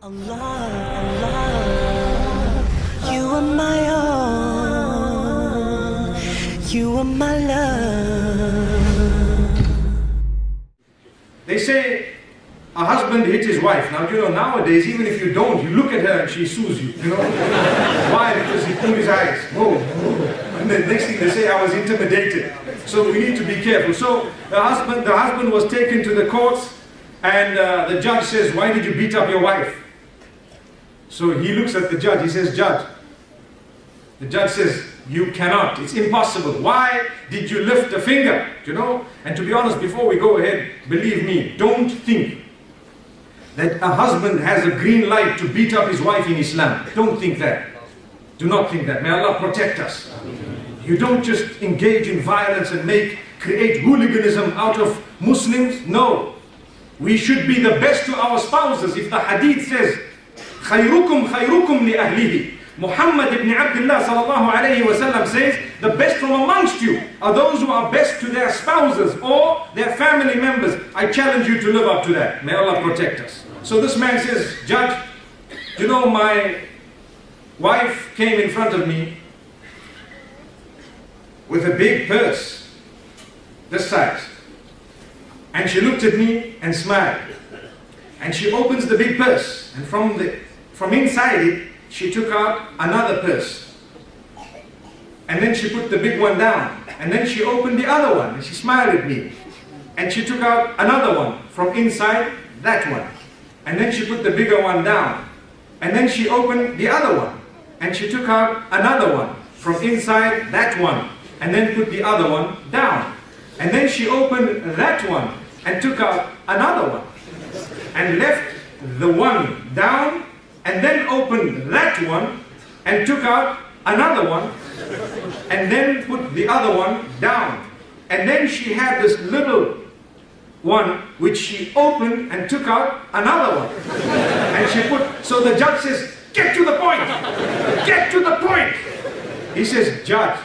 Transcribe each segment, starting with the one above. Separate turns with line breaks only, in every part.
Allah, Allah, you are my all, you are my love.
They say a husband hit his wife. Now, you know, nowadays, even if you don't, you look at her and she sues you, you know. Why? Because he pulled his eyes. Whoa, whoa. And the next thing they say, I was intimidated. So we need to be careful. So the husband was taken to the courts, and the judge says, why did you beat up your wife? So he looks at the judge, he says, Judge. The judge says, you cannot, it's impossible. Why did you lift a finger? You know? And to be honest, before we go ahead, believe me, don't think that a husband has a green light to beat up his wife in Islam. Don't think that. Do not think that. May Allah protect us. You don't just engage in violence and create hooliganism out of Muslims. No. We should be the best to our spouses. If the hadith says, خَيْرُكُمْ خَيْرُكُمْ لِأَهْلِهِ, Muhammad ibn Abdullah sallallahu alayhi wa sallam says, the best from amongst you are those who are best to their spouses or their family members. I challenge you to live up to that. May Allah protect us. So this man says, Judge, you know, my wife came in front of me with a big purse, this size. And she looked at me and smiled. And she opens the big purse, and from inside it, she took out another purse. And then she put the big one down. And then she opened the other one, and she smiled at me. And she took out another one from inside that one. And then she put the bigger one down. And then she opened the other one. And she took out another one from inside that one. And then put the other one down. And then she opened that one and took out another one. And left the one down. And then opened that one and took out another one. And then put the other one down. And then she had this little one which she opened and took out another one. And she put, so the judge says, get to the point! Get to the point! He says, Judge,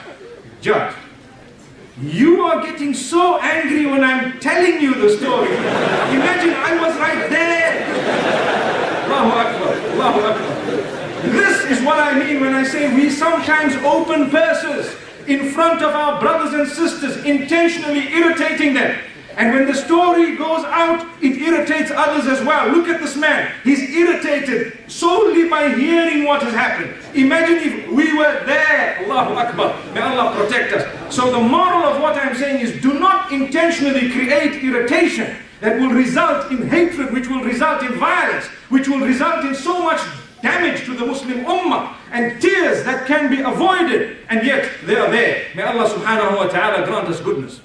you are getting so angry when I'm telling you the story. Imagine I was right there. Allahu Akbar, Allahu Akbar. This is what I mean when I say we sometimes open purses in front of our brothers and sisters, intentionally irritating them. And when the story goes out, it irritates others as well. Look at this man. He's irritated solely by hearing what has happened. Imagine if we were there. Allahu Akbar. May Allah protect us. So the moral of what I'm saying is, do not intentionally create irritation that will result in hatred, which will result in violence, which will result in so much damage to the Muslim Ummah, and tears that can be avoided, and yet they are there. May Allah subhanahu wa ta'ala grant us goodness.